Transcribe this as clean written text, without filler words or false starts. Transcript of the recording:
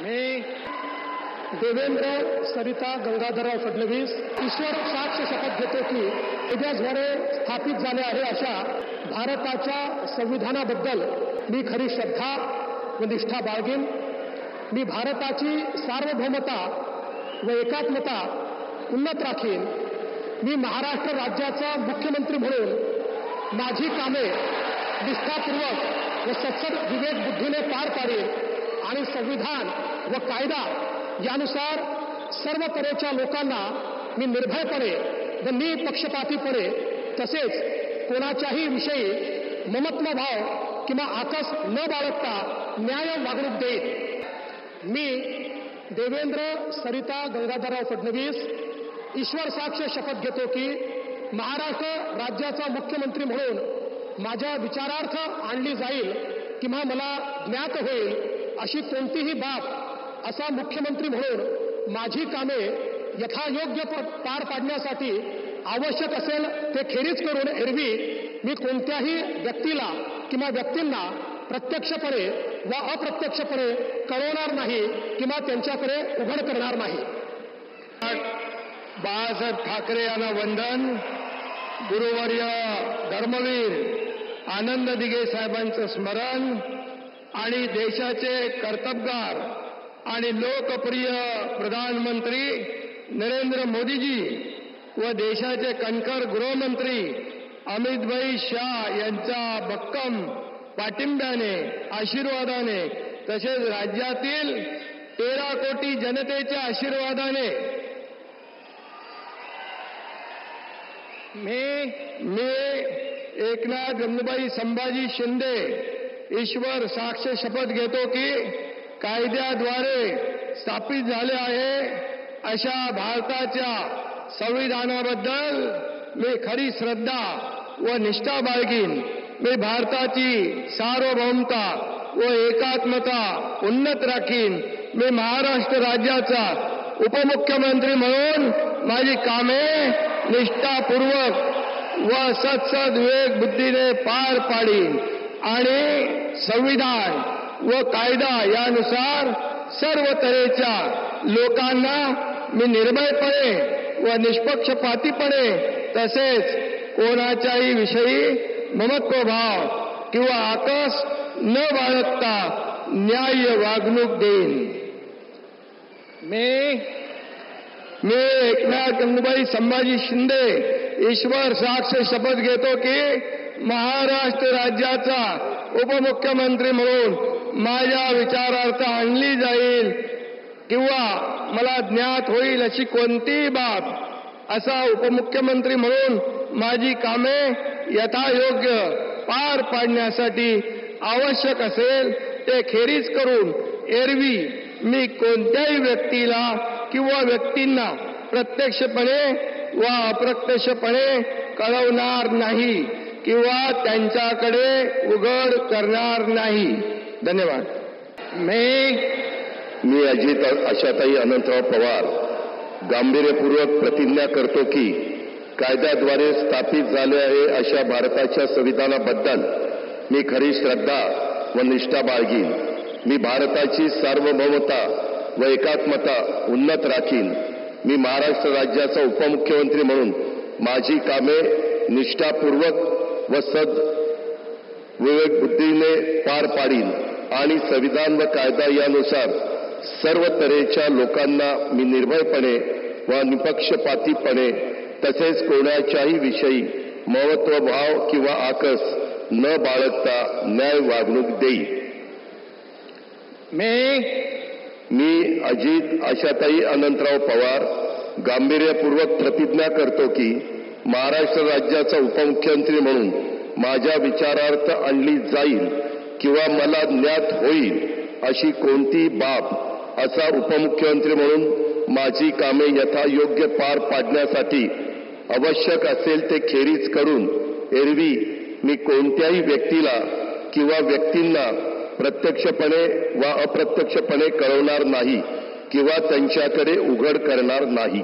मी देवेंद्र सरिता गंगाधरराव फडणवीस ईश्वर साक्ष शपथ घेतो की उद्याद्वारे स्थापित झाले आहे अशा भारताच्या संविधानाबद्दल मी खरी श्रद्धा व निष्ठा बाळगेन। मी भारताची सार्वभौमता व एकात्मता उन्नत राखीन। मी महाराष्ट्र राज्याचा मुख्यमंत्री म्हणून माझी कामे निष्ठापूर्वक व सत्सद विवेक बुद्धीने पार पाडेन आणि संविधान व कायदा यानुसार सर्व तऱ्हेच्या लोकांना मी निर्भयपणे व निपक्षपातीपणे तसेच कोणाच्याही विषयी ममत्वभाव किंवा आकस न बाळगता न्याय वागणूक देईन। मी देवेंद्र सरिता गंगाधरराव फडणवीस ईश्वर साक्ष शपथ घेतो की महाराष्ट्र राज्याचा मुख्यमंत्री म्हणून माझ्या विचारार्थ आणली जाईल किंवा मला ज्ञात होईल अशी कोणतीही बाब असा मुख्यमंत्री म्हणून माझी कामे यथायोग्य पार पाडण्यासाठी आवश्यक असेल ते खेरीज करून एरवी मी कोणत्याही व्यक्तीला किंवा व्यक्तींना प्रत्यक्षपणे व अप्रत्यक्षपणे कळवणार नाही किंवा त्यांच्याकडे उघड करणार नाही। बाळासाहेब ठाकरे यांना वंदन। गुरुवर्य धर्मवीर आनंद दिघे साहेबांचं स्मरण आणि देशाचे कर्तबगार आणि लोकप्रिय प्रधानमंत्री नरेंद्र मोदीजी व देशाचे कणखर गृहमंत्री अमितभाई शाह यांच्या भक्कम पाठिंब्याने आशीर्वादाने तसेच राज्यातील 13 कोटी जनतेच्या आशीर्वादाने मी एकनाथ गंगूबाई संभाजी शिंदे ईश्वर साक्ष शपथ घेतो की कायद्याद्वारे स्थापित झाले आहे अशा भारताच्या संविधानाबद्दल मी खरी श्रद्धा व निष्ठा बाळगीन। मी भारताची सार्वभौमता व एकात्मता उन्नत राखीन। मी महाराष्ट्र राज्याचा उपमुख्यमंत्री म्हणून माझी कामे निष्ठापूर्वक व सत्सद विवेक बुद्धीने पार पाडीन आणि संविधान व कायदा यानुसार सर्व तऱ्हेच्या लोकांना मी निर्भयपणे व निष्पक्षपातीपणे तसेच कोणाच्याही विषयी ममत्वभाव किंवा आकस न बाळगता न्याय्य वागणूक देईन। मी एकनाथ गंगूबाई संभाजी शिंदे ईश्वर साक्ष शपथ घेतो की महाराष्ट्र राज्याचा उपमुख्यमंत्री म्हणून माझ्या विचारार्थ आणली जाईल किंवा मला ज्ञात होईल अशी कोणतीही बाब असा उपमुख्यमंत्री म्हणून माझी कामे यथायोग्य पार पाडण्यासाठी आवश्यक असेल ते खेरीज करून एरवी मी कोणत्याही व्यक्तीला किंवा व्यक्तींना प्रत्यक्षपणे व अप्रत्यक्षपणे कळवणार नाही किंवा त्यांच्याकडे उघड करणार नाही। धन्यवाद। मी अजित आशाताई अनंतराव पवार गांभीर्यपूर्वक प्रतिज्ञा करतो की कायद्याद्वारे स्थापित झाले आहे अशा भारताच्या संविधानाबद्दल मी खरी श्रद्धा व निष्ठा बाळगीन। मी भारताची सार्वभौमता व एकात्मता उन्नत राखीन। मी महाराष्ट्र राज्याचा उपमुख्यमंत्री म्हणून माझी कामे निष्ठापूर्वक व सद विवेक बुद्धीने पार पाडीन आणि संविधान व कायदा यानुसार सर्व तऱ्हेच्या लोकांना मी निर्भयपणे व निपक्षपातीपणे तसेच कोणाच्याही विषयी ममत्वभाव किंवा आकस न बाळगता न्याय वागणूक देईन। मी अजित आशाताई अनंतराव पवार गांभीर्यपूर्वक प्रतिज्ञा करतो की महाराष्ट्र राज्याचा उपमुख्यमंत्री म्हणून माझ्या विचारार्थ आणली जाईल किंवा मला ज्ञात होईल अशी कोणतीही बाब असा उपमुख्यमंत्री म्हणून माझी कामे यथायोग्य पार पाडण्यासाठी आवश्यक असेल ते खेरीज करून एरवी मी कोणत्याही व्यक्तीला किंवा व्यक्तींना प्रत्यक्षपणे व अप्रत्यक्षपणे कळवणार नाही किंवा त्यांच्याकडे उघड करणार नाही।